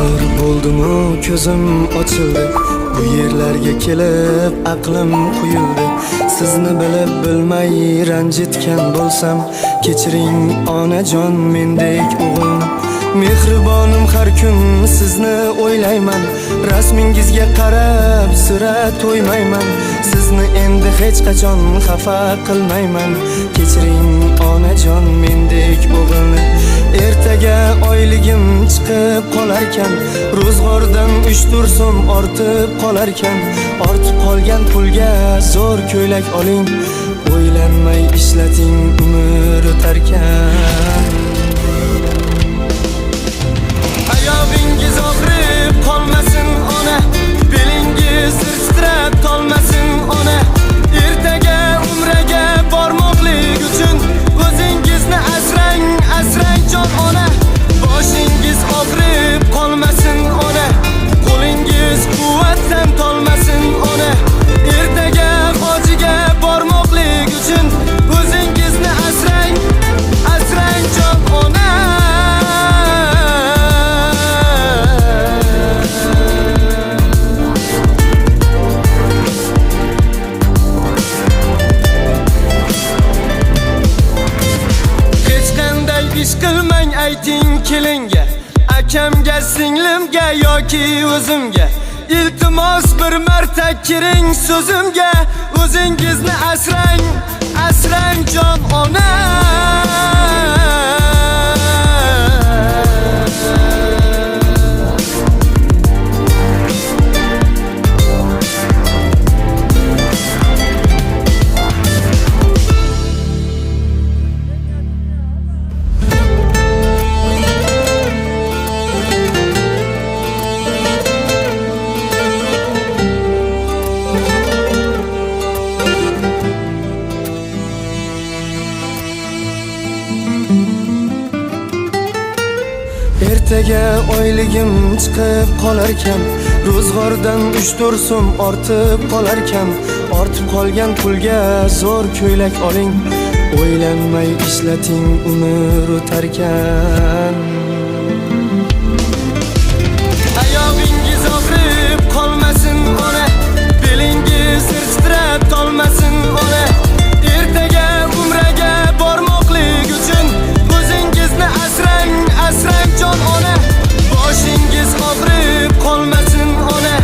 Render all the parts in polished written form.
Kör bo'ldim-u ko'zim ochildi, bu yerlarga kelib aqlim quyildi. Sizni bilib bilmay ranjitgan bo'lsam, kechiring onajon mendek o'g'ilni. Mehribonim har kun sizni o'ylayman, rasmingizga qarab sira to'ymayman. Sizni endi hech qachon xafa qilmayman, kechiring onajon mendek o'g'ilni. Ertaga oyligim chiqib qolarkan, ro'zg'ordan 3-4 so'm ortib qolarkan, ortib qolgan pulga zo'r ko'ylak oling, o'ylanmay ishlating umr o'tarkan. Oyog'ingiz og'rib qolmasin ona, belingiz titrab tolmasin ona. Ertaga umraga bormoqlik uchun o'zingizni asrang, asrang jon ona. Boshingiz og'rib qolmasin ona, qo'lingiz quvvatdan tolmasin ona. Ertaga hojiga bormoqlik uchun o'zingizni asrang, asrang jon ona. Ish qilmang ayting kelinga, akamga, singlimga yoki o'zimga. Iltimos bir marta kiring so'zimga, o'zingizni asrang, asrang jon ona. Ertaga oyligim chiqib qolarkan, ro'zg'ordan 3-4 so'm ortib qolarkan, ortib qolgan pulga zo'r ko'ylak oling, o'ylanmay ishlating umr o'tarkan. Oyog'ingiz og'rib qolmasin ona, belingiz titrab tolmasin ona. Ertaga umraga bormoqlik uchun o'zingizni asrang, asrang jon ona. Boshingiz og'rib qolmasin ona,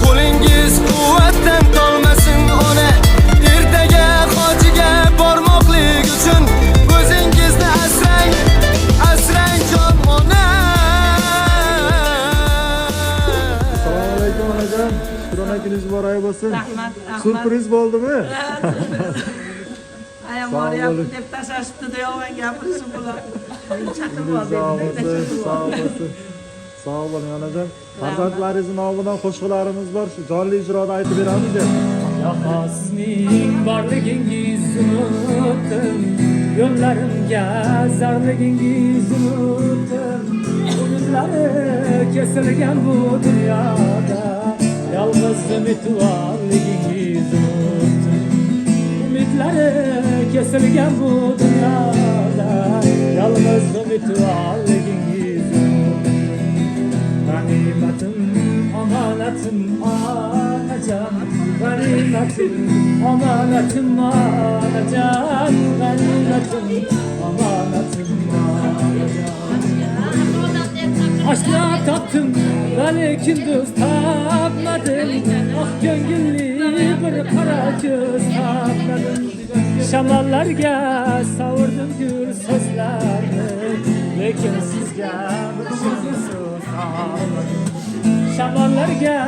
qo'lingiz quvvatdan tolmasin ona. Ertaga hojiga bormoqlik uchun o'zingizni asrang, asrang jon ona. Assalomu alaykum onajon. Xudonakingiz muborak bo'lsin. Rahmat, rahmat. Surpriz bo'ldimi? Ayam oryapti deb tashashibdi deyolmay gapirishi bular. Sağ olun onajon. Farzandlaringiz nomidan qo'shiqlarimiz bor, shu jonli ijroda aytib beramizmi? Vafosning borligingiz unutdim, yo'llarimga zarligingiz unutdim. Umidlari kesilgan bu dunyoda, yolg'iz umidvorligingiz unutdim. Umidlari kesilgan bu dunyoda, yolg'iz umidvorligingiz unutdim. Ganimatim, omonatim, onajon. Ganimatim, omonatim, onajon. Ganimatim, omonatim, onajon. Aşkla taptım, lekin do'st tapmadim. Ah ko'ngilli bir qora ko'z tapmadim. Shamollarga savurdim gul so'zlarni, lekin sizga bir so'z tapmadim. Shamollarga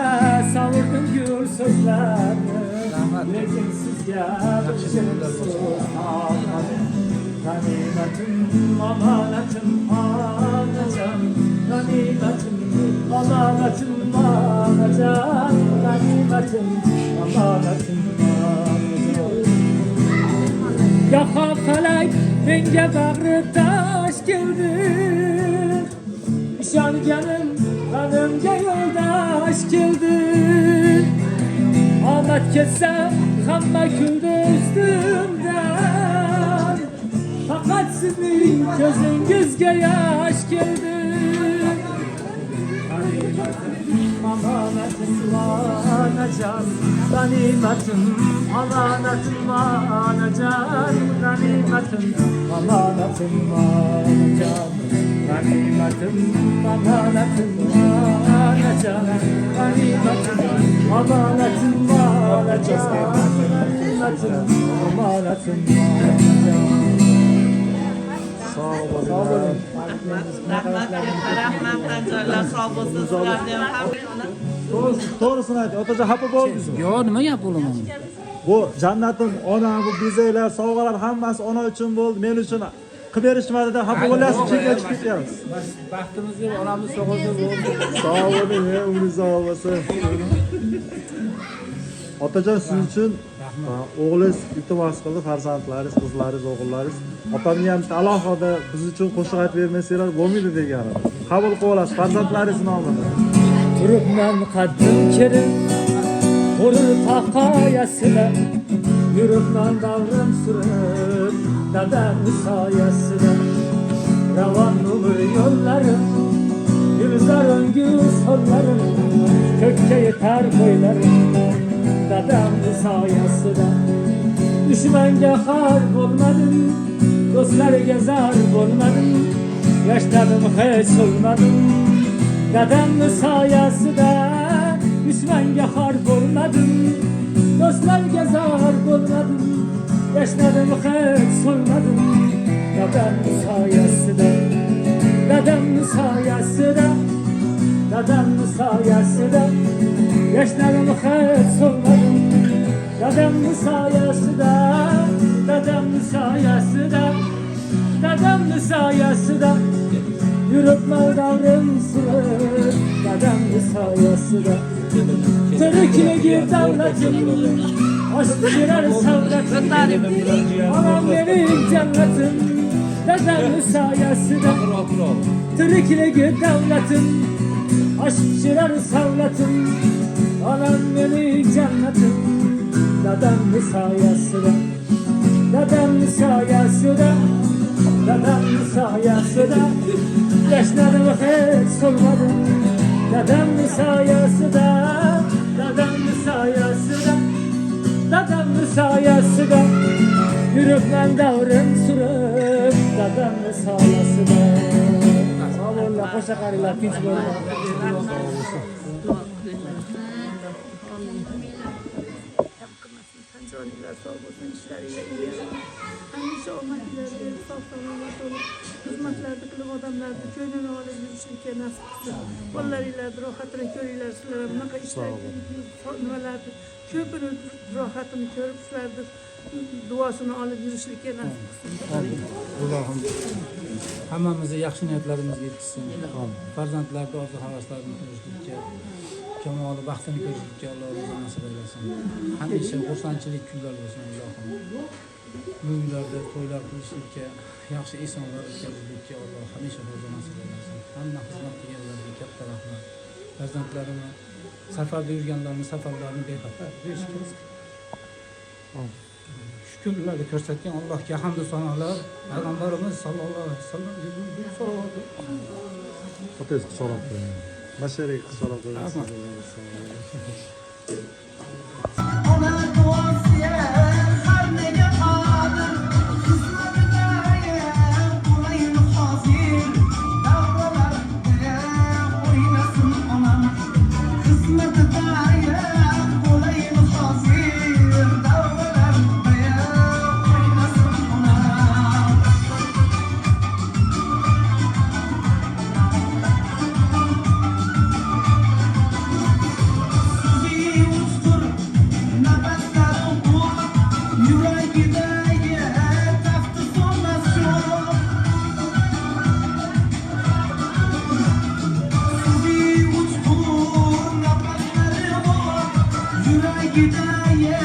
savurdim gul so'zlarni, lekin sizga bir so'z tapmadim. Ganimatim, omonatim, onajon. Ganimatim, omonatim, onajon. Ganimatim, omonatim, onajon. Yo'q falak menga bag'ri tosh keldi, ishonganim g'animga yo'ldosh keldi. Omad kelsa hamma kuldi ustimdan, faqat sizning ko'zingizga yosh keldi. amanetim anacan ganimetim amanetim anacan ganimetim amanetim anacan ganimetim amanetim anacan ganimetim amanetim anacan ganimetim amanetim anacan. Sağ olun. Rahmat Tanjarlar sağ olsun. Sizlarni ham To'g'risini ayting. Otajon xafa bo'ldingizmi? Yo, nima gap bo'laman? Bu jannatim, ona, bu bezaklar, sovg'alar hammasi ona uchun bo'ldi, men uchun qilib berishmadi deb xafa bo'lyapsiz, cheklashib ketyapsiz. Baxtimizga onamiz sog'ildi bo'ldi. Sog' bo'ling, umringiz sog' bo'lsin. Otajon siz uchun o'g'lingiz iltimos qildi, farzandlaringiz, qizlaringiz, o'g'illaringiz. Otamga ham alohida biz uchun qo'shiq aytib bermasanglar bo'lmaydi deganim. Qabul qilib olasiz farzandlaringiz nomidan. Turubman qaddim kerim Vurur taqayasına Yürübman davrim sürüp Dadamın sayesine Ravan olur yollarım Gülzar öngü sollarım Kökke yeter boylarım Dadamın sayesine Düşmenge harp olmadım Dostlar gezer olmadım Yaşlarım hiç olmadım Dadamın sayesinde düşmenge harp olmadım Dostlar gezer olmadım Yaşladım hiç solmadım Dadamın sayesinde Dadamın sayesinde Dadamın sayesinde Yaşladım hiç solmadım Dadamın sayesinde Dadamın sayesinde Dadamın sayesinde Yürüp mağdarım sürüp Dadamın sayesinde Türkiye'ye devletim Aşk girer savletim Anam benim cennetim Dadamın sayesinde Türkiye'ye devletim Aşk girer savletim Anam benim cennetim Dadamın sayesinde Dadamın sayesinde Dadamın sayesinde Yaşladım hiç solmadım Dadamın sayesinde Dadamın sayesinde Dadamın sayesinde Yürüplen davrim sürüp Dadamın sayesinde Sağ olun, hoşça karılar, kimse böyle Tanjarlar sağ olsun. İşleriyle iyi. Hamisha omadlarga sog' salomat bo'lib, xizmatlarni qilib odamlarni ko'nglini olib yurishlikka nasib qilsin. Bolalaringlarni rohatini ko'ringlar, sizlar ham bunaqa ishlarni nimalarni ko'pini rohatini ko'rib, sizlarni duosini olib yurishlikka nasib qilsin. Allohim hammamizga yaxshi niyatlarimizga yetkazsin. Farzandlarni orzu havaslarini qilishlikka, kamoli baxtini ko'rishlikka Alloh o'zi nasib aylasin. Hamisha xursandchilik kunlar bo'lsin Allohim. Bu uylarda to'ylar qilishlikka, yaxshi esonlar o'tkazishlikka Alloh hamisha o'zi nasib aylasin. Hamma xizmat qilganlarga katta rahmat. Farzandlarini safarda yurganlarni safarlarini bexatar berishimiz. Shu kunlarni ko'rsatgan Allohga hamd va sanolar, payg'ambarimiz sallallohu alayhi vasallamga so'radi. Otangiz salom qiling. Masharik salom qiling. Ona duasiye her nege kadir Kısmetine olayım hazir Davralarda oynasın onam Kısmetine olayım hazir Davralarda oynasın onam Sizi uçtur nefeslerim bu Yüreğine taftı solmaz çok Sizi uçtur nefeslerim bu Yüreğine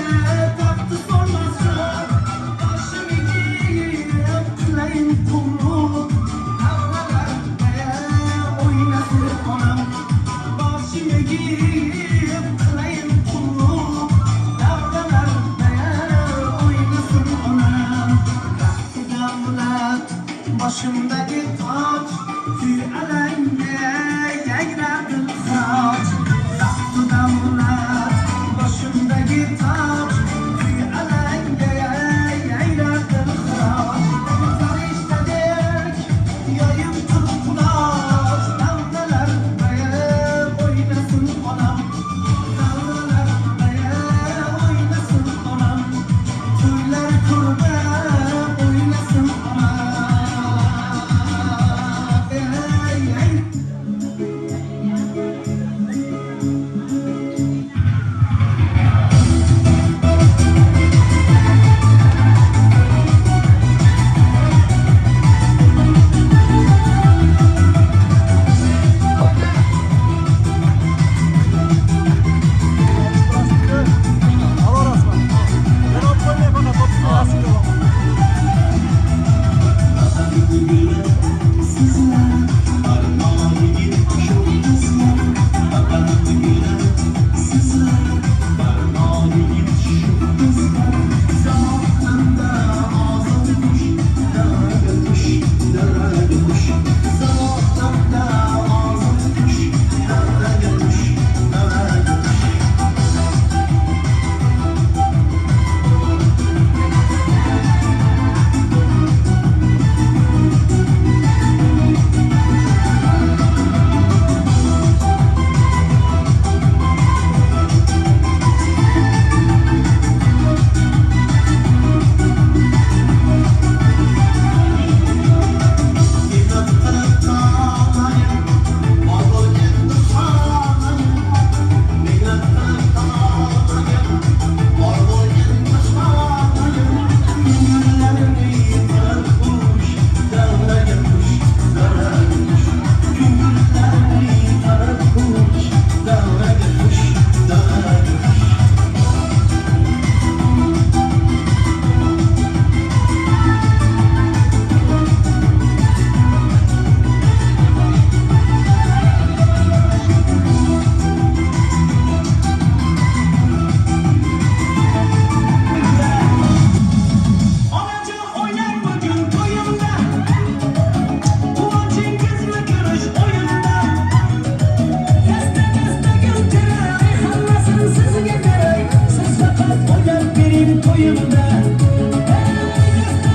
taftı solmaz çok Başımı giyip küleğim kumru Davralarda oynasın onam Başımı giyip küleğim kumru Davralarda oynasın onam Rahti davlat başımdaki taç Tüy alenge yayradır saç koyunda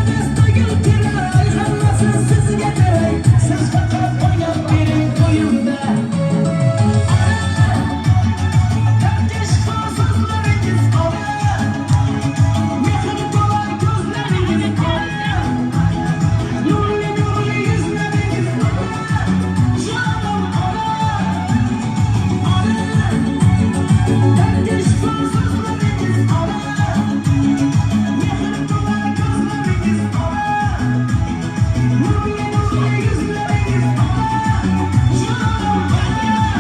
Desta gül kerak hammasi sizga kerak Siz faqat o'ynab bering koyunda Taftish so'zlaringiz ola Mehr to'la ko'zlaringiz ola Nurli nurli yuzlaringiz ola Jonim ola Taftish so'zlaringiz ola Mehr to'la ko'zlaringiz ola Nurli nurli yuzlaringiz ola Jonim ola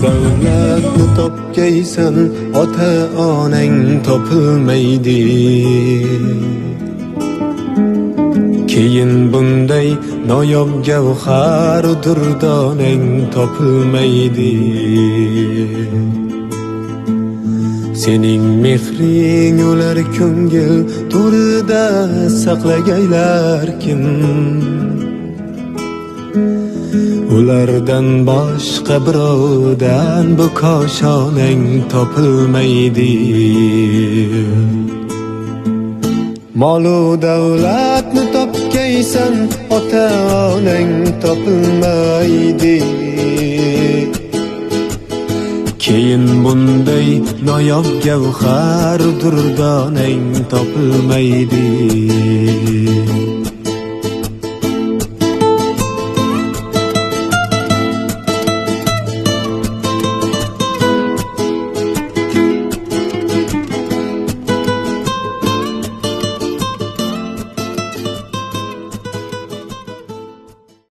davlatni topgaysan ota onang topilmaydi keyin bunday noyob gavhar durdonang topilmaydi sening mehring ular ko'ngil to'rida saqlagaylar kim ulardan boshqa birovdan bu koshonang topilmaydi molu davlatni topgaysan ota onang topilmaydi keyin bunday noyob gavhar durdoning topilmaydi.